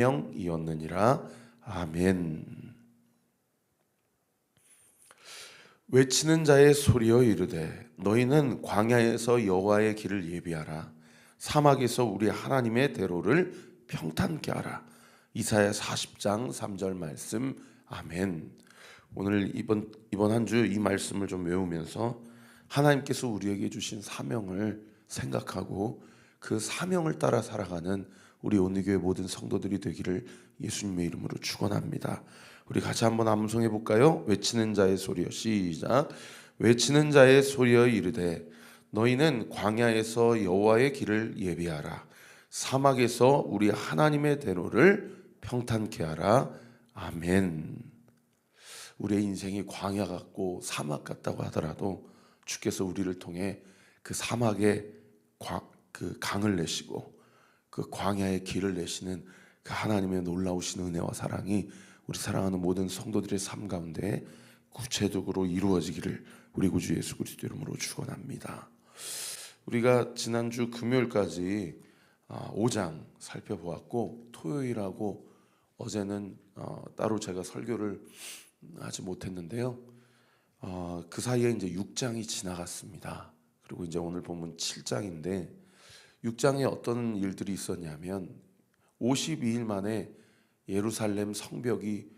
명이었느니라. 아멘. 외치는 자의 소리여 이르되 너희는 광야에서 여호와의 길을 예비하라. 사막에서 우리 하나님의 대로를 평탄케 하라. 이사야 40장 3절 말씀. 아멘. 오늘 이번 한 주 이 말씀을 좀 외우면서 하나님께서 우리에게 주신 사명을 생각하고 그 사명을 따라 살아가는 우리 온리교회 모든 성도들이 되기를 예수님의 이름으로 축원합니다. 우리 같이 한번 암송해 볼까요? 외치는 자의 소리여. 시작. 외치는 자의 소리여 이르되 너희는 광야에서 여호와의 길을 예비하라. 사막에서 우리 하나님의 대로를 평탄케 하라. 아멘. 우리의 인생이 광야 같고 사막 같다고 하더라도 주께서 우리를 통해 그 사막에 그 강을 내시고 그 광야의 길을 내시는 그 하나님의 놀라우신 은혜와 사랑이 우리 사랑하는 모든 성도들의 삶 가운데 구체적으로 이루어지기를 우리 구주 예수 그리스도 이름으로 축원합니다. 우리가 지난주 금요일까지 5장 살펴보았고 토요일하고 어제는 따로 제가 설교를 하지 못했는데요. 그 사이에 이제 6장이 지나갔습니다. 그리고 이제 오늘 보면 7장인데 6장에 어떤 일들이 있었냐면 52일 만에 예루살렘 성벽이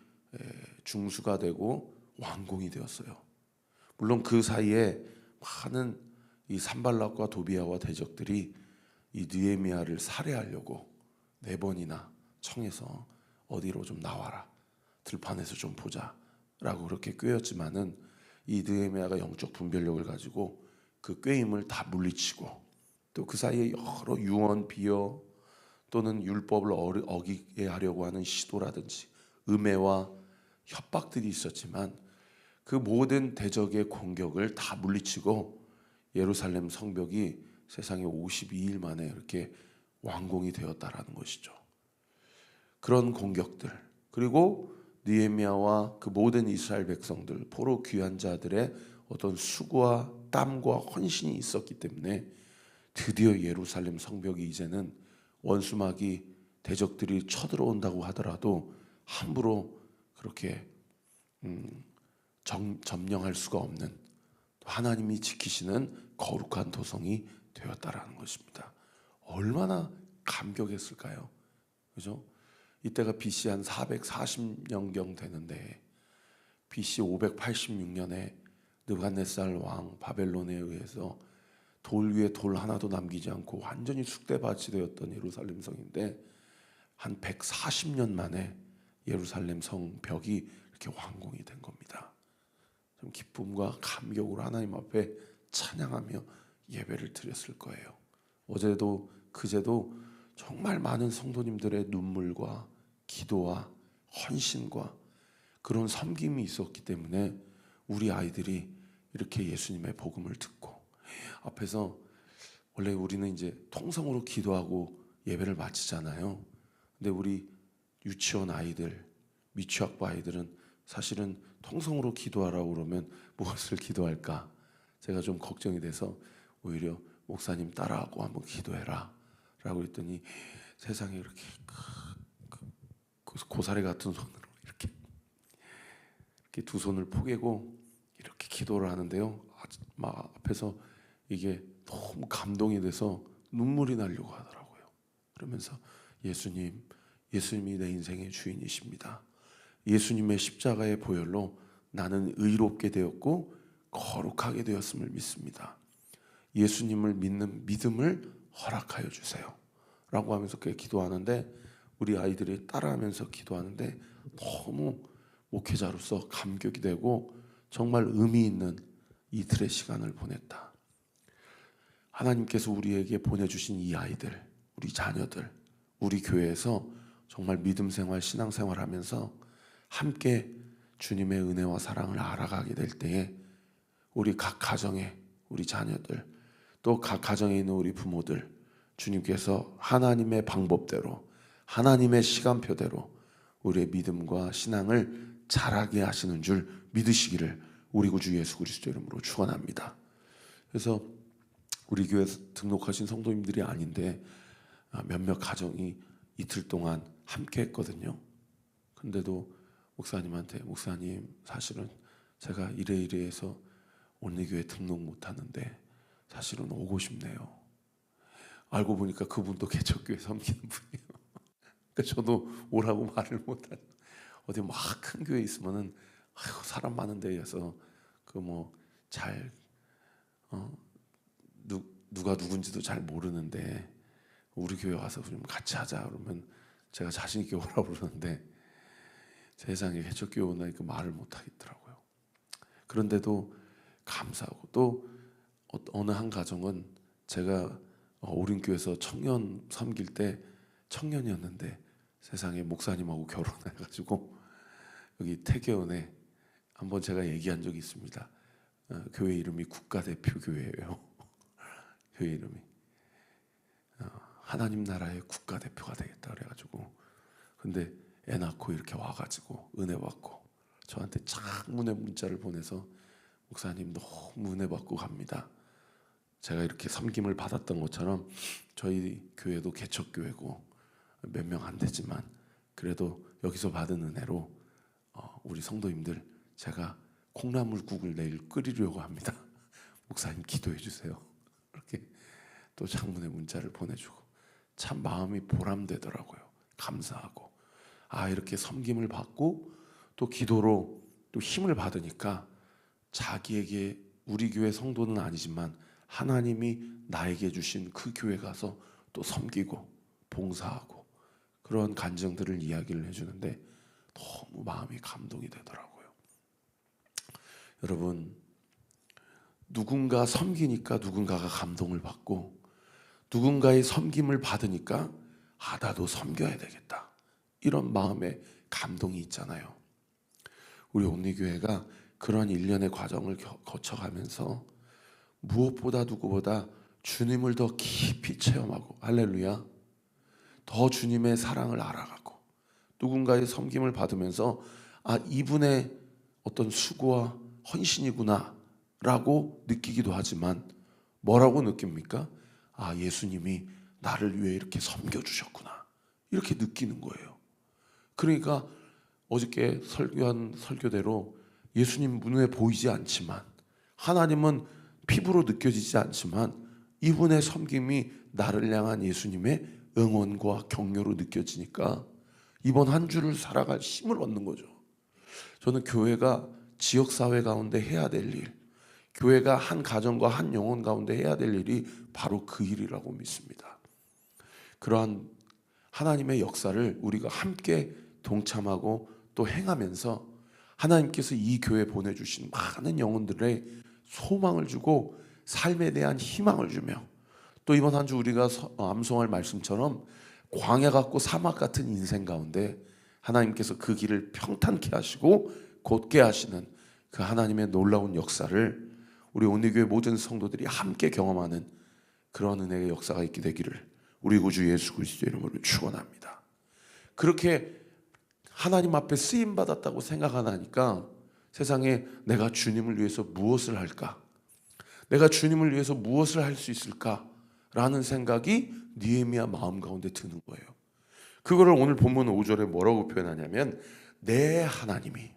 중수가 되고 완공이 되었어요. 물론 그 사이에 많은 이 산발락과 도비아와 대적들이 이 느헤미야를 살해하려고 4번이나 청해서 어디로 좀 나와라, 들판에서 좀 보자 라고 그렇게 꾀었지만은 이 느헤미야가 영적 분별력을 가지고 그 꾀임을 다 물리치고 또 그 사이에 여러 유언 비어 또는 율법을 어기게 하려고 하는 시도라든지 음해와 협박들이 있었지만 그 모든 대적의 공격을 다 물리치고 예루살렘 성벽이 세상에 52일 만에 이렇게 완공이 되었다라는 것이죠. 그런 공격들, 그리고 느헤미야와 그 모든 이스라엘 백성들, 포로 귀한 자들의 어떤 수고와 땀과 헌신이 있었기 때문에 드디어 예루살렘 성벽이 이제는 원수마귀 대적들이 쳐들어온다고 하더라도 함부로 그렇게 점령할 수가 없는 하나님이 지키시는 거룩한 도성이 되었다라는 것입니다. 얼마나 감격했을까요? 그죠? 이때가 BC 한 440년경 되는데 BC 586년에 느부갓네살 왕 바벨론에 의해서 돌 위에 돌 하나도 남기지 않고 완전히 쑥대밭이 되었던 예루살렘 성인데 한 140년 만에 예루살렘 성벽이 이렇게 완공이 된 겁니다. 좀 기쁨과 감격으로 하나님 앞에 찬양하며 예배를 드렸을 거예요. 어제도 그제도 정말 많은 성도님들의 눈물과 기도와 헌신과 그런 섬김이 있었기 때문에 우리 아이들이 이렇게 예수님의 복음을 듣고 앞에서 원래 우리는 이제 통성으로 기도하고 예배를 마치잖아요. 근데 우리 유치원 아이들, 미취학부 아이들은 사실은 통성으로 기도하라고 그러면 무엇을 기도할까? 제가 좀 걱정이 돼서 오히려 목사님 따라하고 한번 기도해라 라고 했더니 세상에 이렇게 고사리 같은 손으로 이렇게 두 손을 포개고 이렇게 기도를 하는데요. 막 앞에서 이게 너무 감동이 돼서 눈물이 나려고 하더라고요. 그러면서 예수님이 내 인생의 주인이십니다. 예수님의 십자가의 보혈로 나는 의롭게 되었고 거룩하게 되었음을 믿습니다. 예수님을 믿는 믿음을 허락하여 주세요 라고 하면서 그렇게 기도하는데 우리 아이들이 따라하면서 기도하는데 너무 목회자로서 감격이 되고 정말 의미 있는 이틀의 시간을 보냈다. 하나님께서 우리에게 보내주신 이 아이들, 우리 자녀들, 우리 교회에서 정말 믿음 생활, 신앙 생활하면서 함께 주님의 은혜와 사랑을 알아가게 될 때에 우리 각 가정에 우리 자녀들 또 각 가정에 있는 우리 부모들 주님께서 하나님의 방법대로 하나님의 시간표대로 우리의 믿음과 신앙을 자라게 하시는 줄 믿으시기를 우리 구주 예수 그리스도 이름으로 축원합니다. 그래서 우리 교회 등록하신 성도님들이 아닌데 몇몇 가정이 이틀 동안 함께 했거든요. 근데도 목사님한테 목사님 사실은 제가 이래 해서 온리교회 등록 못하는데 사실은 오고 싶네요. 알고 보니까 그분도 개척교회 섬기는 분이에요. 그러니까 저도 오라고 말을 못하죠. 어디 막 큰 교회 있으면은 아이고 사람 많은 데에서 그 뭐 잘 누가 누군지도 잘 모르는데 우리 교회 와서 좀 같이 하자 그러면 제가 자신 있게 오라고 그러는데 세상에 개척교회 오나니까 말을 못 하겠더라고요. 그런데도 감사하고 또 어느 한 가정은 제가 오륜교에서 청년 섬길 때 청년이었는데 세상에 목사님하고 결혼해가지고 여기 태계원에 한번 제가 얘기한 적이 있습니다. 교회 이름이 국가대표 교회예요. 교회 이름이 하나님 나라의 국가대표가 되겠다 그래가지고 근데 애 낳고 이렇게 와가지고 은혜 받고 저한테 장문의 문자를 보내서 목사님 너무 은혜 받고 갑니다. 제가 이렇게 섬김을 받았던 것처럼 저희 교회도 개척교회고 몇 명 안 되지만 그래도 여기서 받은 은혜로 우리 성도님들 제가 콩나물국을 내일 끓이려고 합니다. 목사님 기도해 주세요. 이렇게 또 장문의 문자를 보내주고 참 마음이 보람되더라고요. 감사하고 이렇게 섬김을 받고 또 기도로 또 힘을 받으니까 자기에게 우리 교회 성도는 아니지만 하나님이 나에게 주신 그 교회 가서 또 섬기고 봉사하고 그런 간증들을 이야기를 해주는데 너무 마음이 감동이 되더라고요. 여러분 누군가 섬기니까 누군가가 감동을 받고 누군가의 섬김을 받으니까 나도 섬겨야 되겠다 이런 마음에 감동이 있잖아요. 우리 온리교회가 그런 일련의 과정을 거쳐가면서 무엇보다 누구보다 주님을 더 깊이 체험하고 할렐루야 더 주님의 사랑을 알아가고 누군가의 섬김을 받으면서 이분의 어떤 수고와 헌신이구나 라고 느끼기도 하지만 뭐라고 느낍니까? 예수님이 나를 위해 이렇게 섬겨주셨구나 이렇게 느끼는 거예요. 그러니까 어저께 설교한 설교대로 예수님 눈에 보이지 않지만 하나님은 피부로 느껴지지 않지만 이분의 섬김이 나를 향한 예수님의 응원과 격려로 느껴지니까 이번 한 주를 살아갈 힘을 얻는 거죠. 저는 교회가 지역사회 가운데 해야 될 일, 교회가 한 가정과 한 영혼 가운데 해야 될 일이 바로 그 일이라고 믿습니다. 그러한 하나님의 역사를 우리가 함께 동참하고 또 행하면서 하나님께서 이 교회에 보내주신 많은 영혼들의 소망을 주고 삶에 대한 희망을 주며 또 이번 한 주 우리가 암송할 말씀처럼 광야 같고 사막 같은 인생 가운데 하나님께서 그 길을 평탄케 하시고 곧게 하시는 그 하나님의 놀라운 역사를 우리 온리교회 모든 성도들이 함께 경험하는 그런 은혜의 역사가 있게 되기를 우리 구주 예수 그리스도의 이름으로 축원합니다. 그렇게 하나님 앞에 쓰임 받았다고 생각하니까 세상에 내가 주님을 위해서 무엇을 할까? 내가 주님을 위해서 무엇을 할 수 있을까? 라는 생각이 느헤미야 마음 가운데 드는 거예요. 그거를 오늘 본문 5절에 뭐라고 표현하냐면 내 하나님이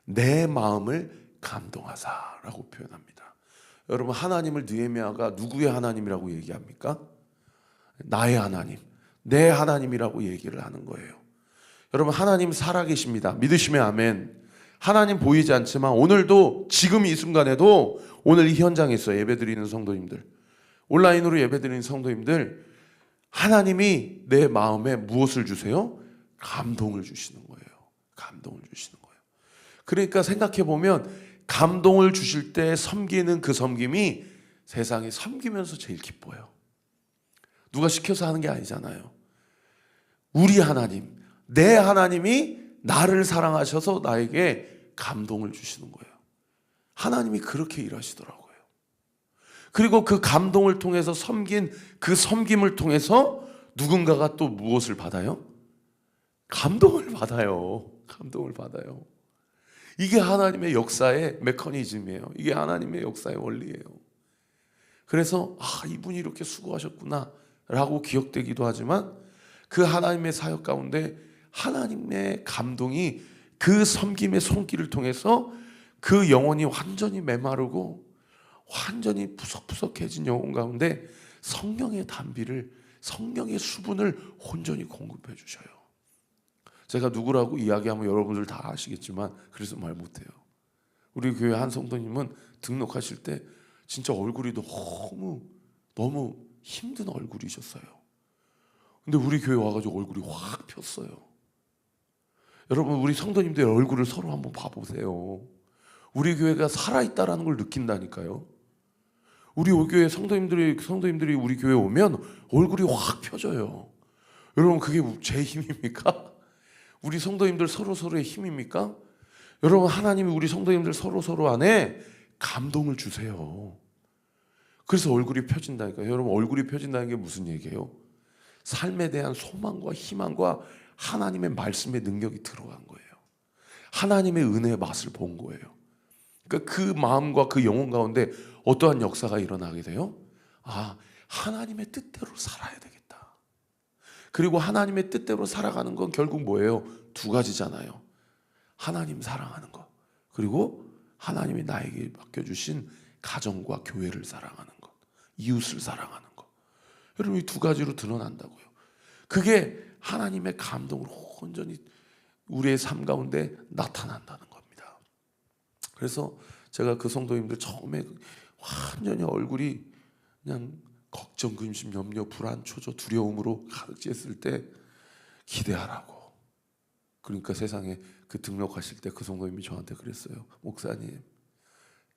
내 마음을 감동하사라고 표현합니다. 여러분 하나님을 느헤미야가 누구의 하나님이라고 얘기합니까? 나의 하나님, 내 하나님이라고 얘기를 하는 거예요. 여러분 하나님 살아계십니다. 믿으시면 아멘. 하나님 보이지 않지만 오늘도 지금 이 순간에도 오늘 이 현장에서 예배드리는 성도님들, 온라인으로 예배드리는 성도님들, 하나님이 내 마음에 무엇을 주세요? 감동을 주시는 거예요. 감동을 주시는 거예요. 그러니까 생각해 보면 감동을 주실 때 섬기는 그 섬김이 세상에 섬기면서 제일 기뻐요. 누가 시켜서 하는 게 아니잖아요. 우리 하나님, 내 하나님이 나를 사랑하셔서 나에게 감동을 주시는 거예요. 하나님이 그렇게 일하시더라고요. 그리고 그 감동을 통해서 섬긴 그 섬김을 통해서 누군가가 또 무엇을 받아요? 감동을 받아요. 감동을 받아요. 이게 하나님의 역사의 메커니즘이에요. 이게 하나님의 역사의 원리예요. 그래서 이분이 이렇게 수고하셨구나 라고 기억되기도 하지만 그 하나님의 사역 가운데 하나님의 감동이 그 섬김의 손길을 통해서 그 영혼이 완전히 메마르고 완전히 푸석푸석해진 영혼 가운데 성령의 단비를, 성령의 수분을 온전히 공급해 주셔요. 제가 누구라고 이야기하면 여러분들 다 아시겠지만 그래서 말 못해요. 우리 교회 한 성도님은 등록하실 때 진짜 얼굴이 너무 힘든 얼굴이셨어요. 근데 우리 교회 와가지고 얼굴이 확 폈어요. 여러분, 우리 성도님들 얼굴을 서로 한번 봐보세요. 우리 교회가 살아있다라는 걸 느낀다니까요. 우리 교회 성도님들이 우리 교회 오면 얼굴이 확 펴져요. 여러분, 그게 제 힘입니까? 우리 성도님들 서로서로의 힘입니까? 여러분, 하나님이 우리 성도님들 서로 안에 감동을 주세요. 그래서 얼굴이 펴진다니까요. 여러분, 얼굴이 펴진다는 게 무슨 얘기예요? 삶에 대한 소망과 희망과 하나님의 말씀의 능력이 들어간 거예요. 하나님의 은혜의 맛을 본 거예요. 그러니까 그 마음과 그 영혼 가운데 어떠한 역사가 일어나게 돼요? 하나님의 뜻대로 살아야 되겠다. 그리고 하나님의 뜻대로 살아가는 건 결국 뭐예요? 두 가지잖아요. 하나님 사랑하는 것, 그리고 하나님이 나에게 맡겨주신 가정과 교회를 사랑하는 것, 이웃을 사랑하는 것. 여러분, 이 두 가지로 드러난다고요. 그게 하나님의 감동으로 온전히 우리의 삶 가운데 나타난다는 겁니다. 그래서 제가 그 성도님들 처음에 완전히 얼굴이 그냥 걱정, 근심, 염려, 불안, 초조, 두려움으로 가득 찼을 때 기대하라고. 그러니까 세상에 그 등록하실 때 그 성도님이 저한테 그랬어요. 목사님,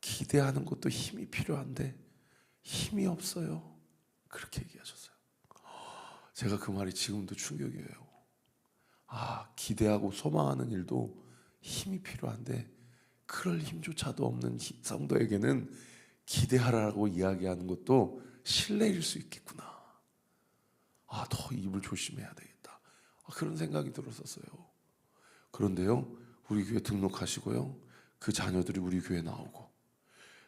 기대하는 것도 힘이 필요한데 힘이 없어요. 그렇게 얘기하셨어요. 제가 그 말이 지금도 충격이에요. 기대하고 소망하는 일도 힘이 필요한데 그럴 힘조차도 없는 성도에게는 기대하라고 이야기하는 것도 신뢰일 수 있겠구나. 더 입을 조심해야 되겠다. 그런 생각이 들었었어요. 그런데요, 우리 교회 등록하시고요, 그 자녀들이 우리 교회 나오고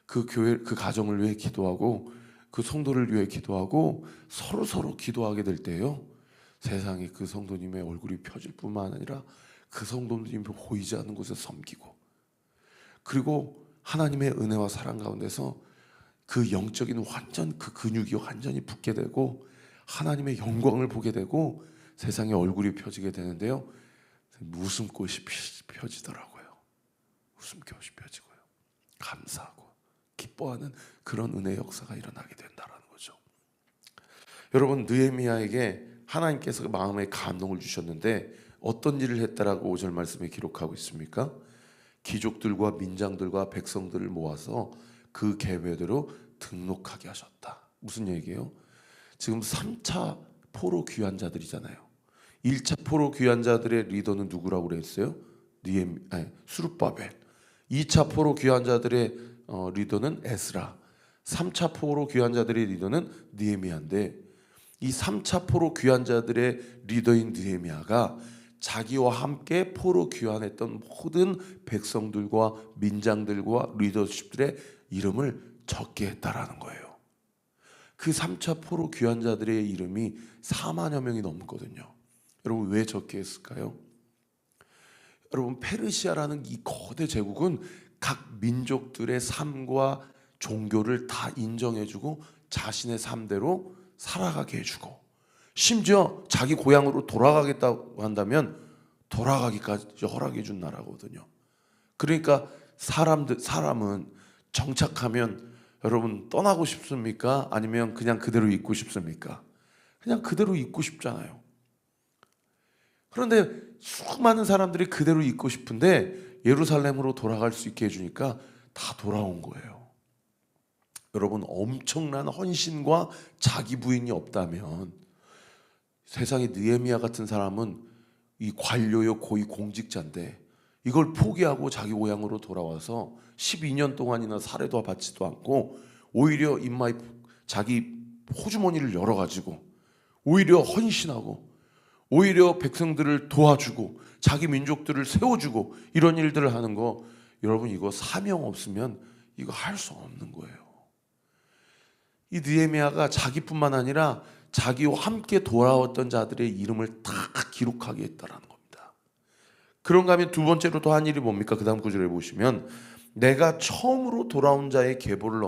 그 교회, 그 가정을 위해 기도하고 그 성도를 위해 기도하고 서로 기도하게 될 때요, 세상에 그 성도님의 얼굴이 펴질 뿐만 아니라 그 성도님이 보이지 않는 곳에 섬기고, 그리고 하나님의 은혜와 사랑 가운데서 그 영적인 그 근육이 완전히 붙게 되고 하나님의 영광을 보게 되고 세상에 얼굴이 펴지게 되는데요, 웃음꽃이 펴지더라고요. 웃음꽃이 펴지고요, 감사하고 기뻐하는 그런 은혜의 역사가 일어나게 된다는 거죠. 여러분, 느헤미야에게 하나님께서 마음에 감동을 주셨는데 어떤 일을 했다라고 5절 말씀에 기록하고 있습니까? 귀족들과 민장들과 백성들을 모아서 그 계획대로 등록하게 하셨다. 무슨 얘기예요? 지금 3차 포로 귀환 자들이잖아요. 1차 포로 귀환 자들의 리더는 누구라고 그랬어요? 수룹바벨. 2차 포로 귀환 자들의 리더는 에스라. 3차 포로 귀환 자들의 리더는 느헤미야인데, 이 3차 포로 귀환 자들의 리더인 느헤미야가 자기와 함께 포로 귀환했던 모든 백성들과 민장들과 리더십들의 이름을 적게 했다라는 거예요. 그 3차 포로 귀환자들의 이름이 4만여 명이 넘거든요. 여러분, 왜 적게 했을까요? 여러분, 페르시아라는 이 거대 제국은 각 민족들의 삶과 종교를 다 인정해주고 자신의 삶대로 살아가게 해주고, 심지어 자기 고향으로 돌아가겠다고 한다면 돌아가기까지 허락해 준 나라거든요. 그러니까 사람은 정착하면, 여러분, 떠나고 싶습니까? 아니면 그냥 그대로 있고 싶습니까? 그냥 그대로 있고 싶잖아요. 그런데 수많은 사람들이 그대로 있고 싶은데 예루살렘으로 돌아갈 수 있게 해주니까 다 돌아온 거예요. 여러분, 엄청난 헌신과 자기 부인이 없다면, 세상에 느헤미야 같은 사람은 이 관료요 고위 공직자인데 이걸 포기하고 자기 고향으로 돌아와서 12년 동안이나 사례도 받지도 않고 오히려 인마이 자기 호주머니를 열어가지고 오히려 헌신하고 오히려 백성들을 도와주고 자기 민족들을 세워주고 이런 일들을 하는 거, 여러분, 이거 사명 없으면 이거 할 수 없는 거예요. 이 느헤미야가 자기뿐만 아니라 자기와 함께 돌아왔던 자들의 이름을 다 기록하게 했다라는 겁니다. 그런가 하면 두 번째로 또 한 일이 뭡니까? 그 다음 구절에 보시면 내가 처음으로 돌아온 자의 계보를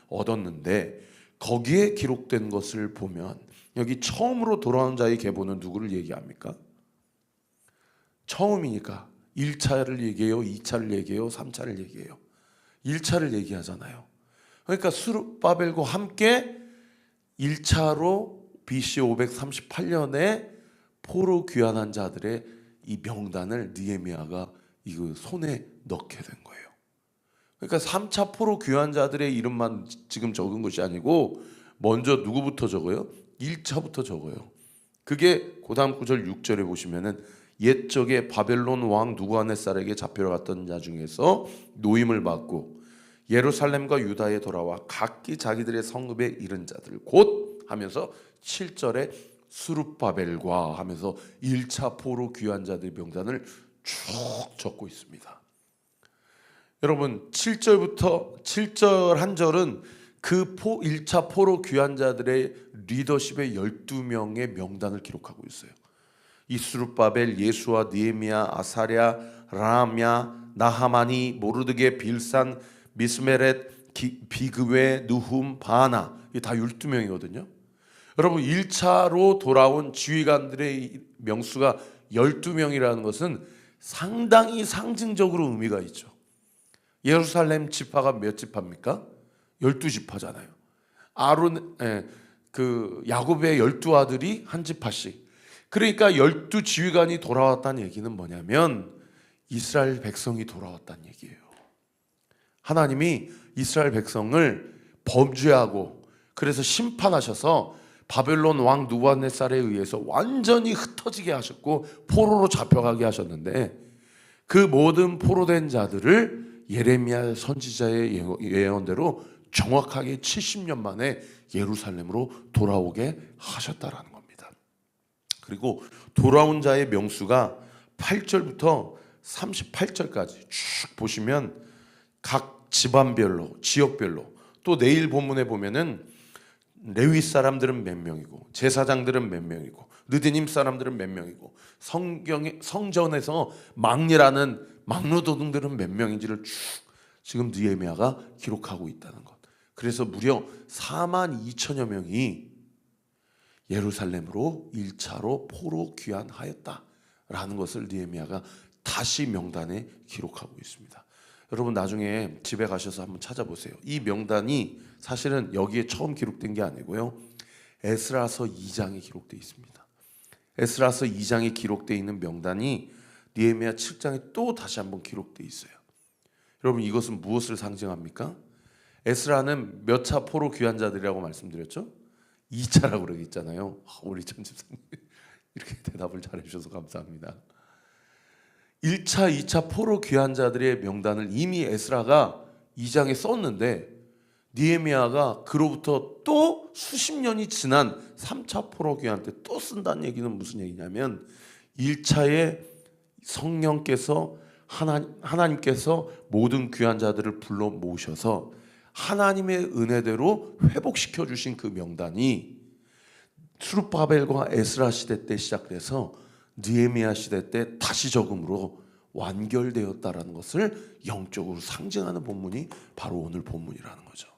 얻었는데 거기에 기록된 것을 보면 여기 처음으로 돌아온 자의 계보는 누구를 얘기합니까? 처음이니까 1차를 얘기해요, 2차를 얘기해요, 3차를 얘기해요. 1차를 얘기하잖아요. 그러니까 스룹바벨과 함께 1차로 BC 538년에 포로 귀환한 자들의 이 명단을 느헤미야가 이 손에 넣게 된 거예요. 그러니까 3차 포로 귀환 자들의 이름만 지금 적은 것이 아니고 먼저 누구부터 적어요? 1차부터 적어요. 그게 그 다음 구절 6절에 보시면은 옛적에 바벨론 왕 누부갓네살에게 잡혀갔던 자 중에서 노임을 받고 예루살렘과 유다에 돌아와 각기 자기들의 성읍에 이른 자들 곧 하면서 7절에 스룹바벨과 하면서 1차 포로 귀환 자들의 명단을 쭉 적고 있습니다. 여러분 7절부터 7절 한 절은 그 1차 포로 귀환 자들의 리더십의 12명의 명단을 기록하고 있어요. 이 스룹바벨, 예수아, 느헤미야, 아사랴, 라함야, 나하마니, 모르드게, 빌산, 미스메렛, 비그웨, 느훔, 바나 이게 다 12명이거든요. 여러분 1차로 돌아온 지휘관들의 명수가 12명이라는 것은 상당히 상징적으로 의미가 있죠. 예루살렘 지파가 몇 지파입니까? 12지파잖아요. 아론 그 야곱의 12아들이 한 지파씩. 그러니까 12지휘관이 돌아왔다는 얘기는 뭐냐면 이스라엘 백성이 돌아왔다는 얘기예요. 하나님이 이스라엘 백성을 범죄하고 그래서 심판하셔서 바벨론 왕 누부갓네살에 의해서 완전히 흩어지게 하셨고 포로로 잡혀가게 하셨는데 그 모든 포로된 자들을 예레미야 선지자의 예언대로 정확하게 70년 만에 예루살렘으로 돌아오게 하셨다라는 겁니다. 그리고 돌아온 자의 명수가 8절부터 38절까지 쭉 보시면 각 집안별로 지역별로 또 내일 본문에 보면은 레위 사람들은 몇 명이고 제사장들은 몇 명이고 느디님 사람들은 몇 명이고 성전에서 막리라는 막노도둑들은 몇 명인지를 쭉 지금 느헤미야가 기록하고 있다는 것. 그래서 무려 4만 2천여 명이 예루살렘으로 1차로 포로 귀환하였다라는 것을 느헤미야가 다시 명단에 기록하고 있습니다. 여러분 나중에 집에 가셔서 한번 찾아보세요. 이 명단이 사실은 여기에 처음 기록된 게 아니고요. 에스라서 2장에 기록되어 있습니다. 에스라서 2장에 기록되어 있는 명단이 느헤미야 7장에 또 다시 한번 기록되어 있어요. 여러분 이것은 무엇을 상징합니까? 에스라는 몇 차 포로 귀환 자들이라고 말씀드렸죠? 2차라고 그러겠잖아요. 우리 전 집사님 이렇게 대답을 잘해 주셔서 감사합니다. 1차, 2차 포로 귀환 자들의 명단을 이미 에스라가 2장에 썼는데 느헤미야가 그로부터 또 수십 년이 지난 3차 포로 귀환 때 또 쓴다는 얘기는 무슨 얘기냐면 1차에 성령께서 하나님께서 모든 귀환 자들을 불러 모으셔서 하나님의 은혜대로 회복시켜 주신 그 명단이 스룹바벨과 에스라 시대 때 시작돼서 느헤미야 시대 때 다시 적음으로 완결되었다라는 것을 영적으로 상징하는 본문이 바로 오늘 본문이라는 거죠.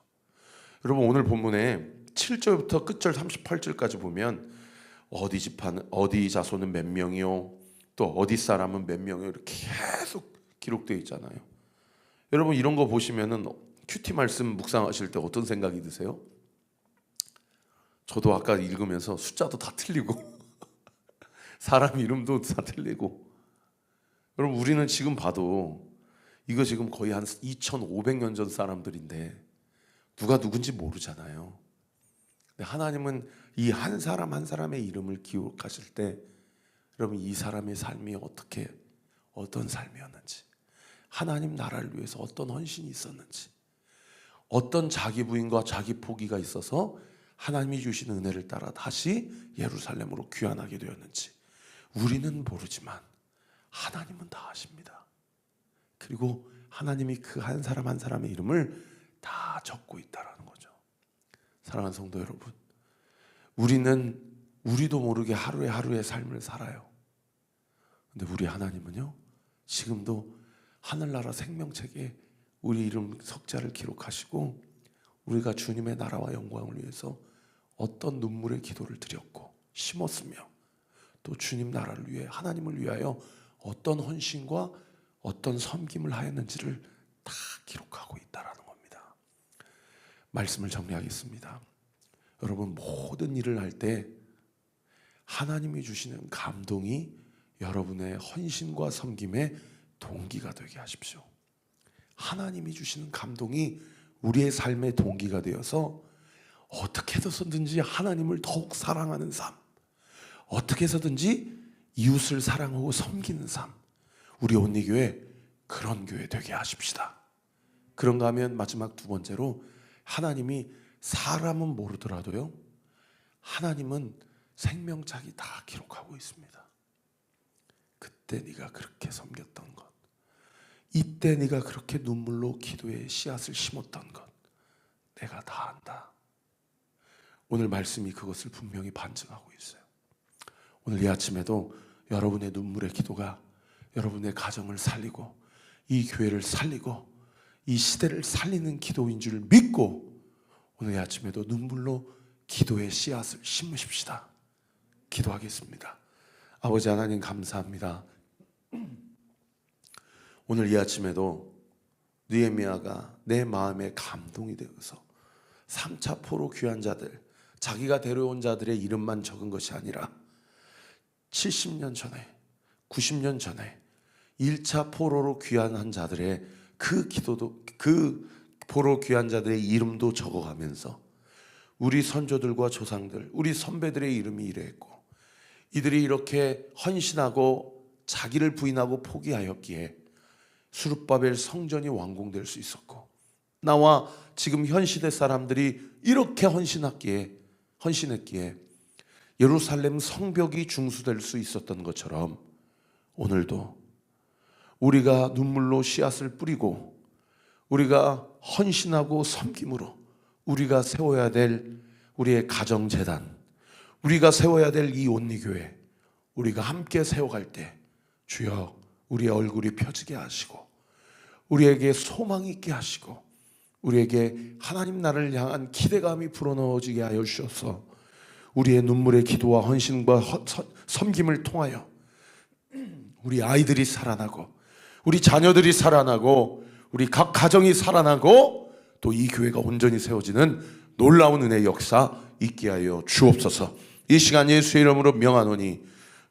여러분 오늘 본문에 7절부터 끝절 38절까지 보면 어디 집안은 어디 자손은 몇 명이요 또 어디 사람은 몇 명이요 이렇게 계속 기록되어 있잖아요. 여러분 이런 거 보시면은 큐티 말씀 묵상하실 때 어떤 생각이 드세요? 저도 아까 읽으면서 숫자도 다 틀리고 사람 이름도 다 틀리고 여러분 우리는 지금 봐도 이거 지금 거의 한 2500년 전 사람들인데 누가 누군지 모르잖아요. 근데 하나님은 이 한 사람 한 사람의 이름을 기록하실 때 여러분 이 사람의 삶이 어떤 삶이었는지 하나님 나라를 위해서 어떤 헌신이 있었는지 어떤 자기 부인과 자기 포기가 있어서 하나님이 주신 은혜를 따라 다시 예루살렘으로 귀환하게 되었는지 우리는 모르지만 하나님은 다 아십니다. 그리고 하나님이 그 한 사람 한 사람의 이름을 다 적고 있다라는 거죠. 사랑하는 성도 여러분, 우리도 모르게 하루의 삶을 살아요. 근데 우리 하나님은요, 지금도 하늘나라 생명책에 우리 이름 석자를 기록하시고 우리가 주님의 나라와 영광을 위해서 어떤 눈물의 기도를 드렸고 심었으며 또 주님 나라를 위해 하나님을 위하여 어떤 헌신과 어떤 섬김을 하였는지를 다 기록하고 있다라는 겁니다. 말씀을 정리하겠습니다. 여러분, 모든 일을 할 때 하나님이 주시는 감동이 여러분의 헌신과 섬김의 동기가 되게 하십시오. 하나님이 주시는 감동이 우리의 삶의 동기가 되어서 어떻게 해서든지 하나님을 더욱 사랑하는 삶, 어떻게 해서든지 이웃을 사랑하고 섬기는 삶, 우리 온리교회 그런 교회 되게 하십시다. 그런가 하면 마지막 두 번째로, 하나님이 사람은 모르더라도요, 하나님은 생명책이 다 기록하고 있습니다. 그때 네가 그렇게 섬겼던 것, 이때 네가 그렇게 눈물로 기도의 씨앗을 심었던 것, 내가 다 안다. 오늘 말씀이 그것을 분명히 반증하고 있어요. 오늘 이 아침에도 여러분의 눈물의 기도가 여러분의 가정을 살리고 이 교회를 살리고 이 시대를 살리는 기도인 줄 믿고 오늘 이 아침에도 눈물로 기도의 씨앗을 심으십시다. 기도하겠습니다. 아버지 하나님, 감사합니다. 오늘 이 아침에도 느헤미야가 내 마음의 감동이 되어서 3차 포로 귀한 자들, 자기가 데려온 자들의 이름만 적은 것이 아니라 70년 전에, 90년 전에 1차 포로로 귀환한 자들의 그 기도도, 그 포로 귀한 자들의 이름도 적어가면서 우리 선조들과 조상들, 우리 선배들의 이름이 이래했고 이들이 이렇게 헌신하고 자기를 부인하고 포기하였기에 수룹바벨 성전이 완공될 수 있었고, 나와 지금 현 시대 사람들이 이렇게 헌신했기에 예루살렘 성벽이 중수될 수 있었던 것처럼 오늘도 우리가 눈물로 씨앗을 뿌리고 우리가 헌신하고 섬김으로 우리가 세워야 될 우리의 가정재단, 우리가 세워야 될 이 온리교회, 우리가 함께 세워갈 때 주여 우리의 얼굴이 펴지게 하시고 우리에게 소망이 있게 하시고 우리에게 하나님 나라를 향한 기대감이 불어넣어지게 하여 주셔서 우리의 눈물의 기도와 헌신과 섬김을 통하여 우리 아이들이 살아나고 우리 자녀들이 살아나고 우리 각 가정이 살아나고 또 이 교회가 온전히 세워지는 놀라운 은혜의 역사 있게 하여 주옵소서. 이 시간 예수의 이름으로 명하노니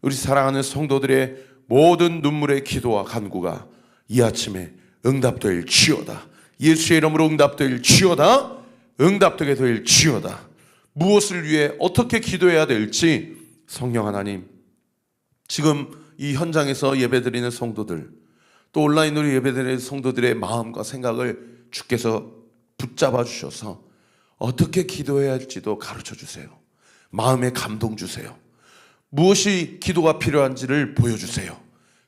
우리 사랑하는 성도들의 모든 눈물의 기도와 간구가 이 아침에 응답될 지어다. 예수의 이름으로 응답될 지어다. 응답되게 될 지어다. 무엇을 위해 어떻게 기도해야 될지 성령 하나님, 지금 이 현장에서 예배드리는 성도들, 또 온라인으로 예배드리는 성도들의 마음과 생각을 주께서 붙잡아 주셔서 어떻게 기도해야 할지도 가르쳐 주세요. 마음에 감동 주세요. 무엇이 기도가 필요한지를 보여주세요.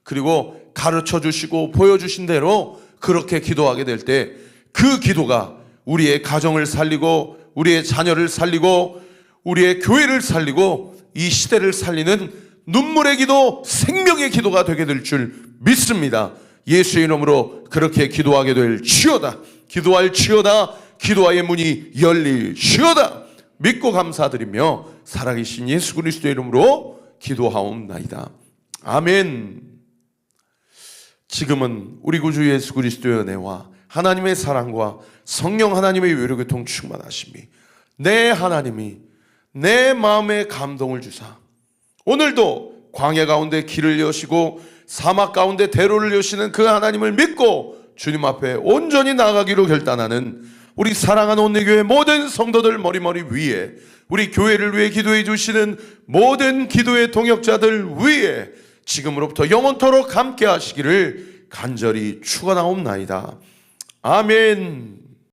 그리고 가르쳐 주시고 보여주신 대로 그렇게 기도하게 될 때 그 기도가 우리의 가정을 살리고 우리의 자녀를 살리고 우리의 교회를 살리고 이 시대를 살리는 눈물의 기도, 생명의 기도가 되게 될 줄 믿습니다. 예수의 이름으로 그렇게 기도하게 될 지어다. 기도할 지어다. 기도의 문이 열릴 지어다. 믿고 감사드리며 살아계신 예수 그리스도의 이름으로 기도하옵나이다. 아멘. 지금은 우리 구주 예수 그리스도의 은혜와 하나님의 사랑과 성령 하나님의 위로교통 충만하심이 내 하나님이 내 마음에 감동을 주사 오늘도 광야 가운데 길을 여시고 사막 가운데 대로를 여시는 그 하나님을 믿고 주님 앞에 온전히 나아가기로 결단하는 우리 사랑하는 온리교회 모든 성도들 머리머리 위에, 우리 교회를 위해 기도해 주시는 모든 기도의 동역자들 위에 지금으로부터 영원토록 함께 하시기를 간절히 축원하옵나이다. 아멘.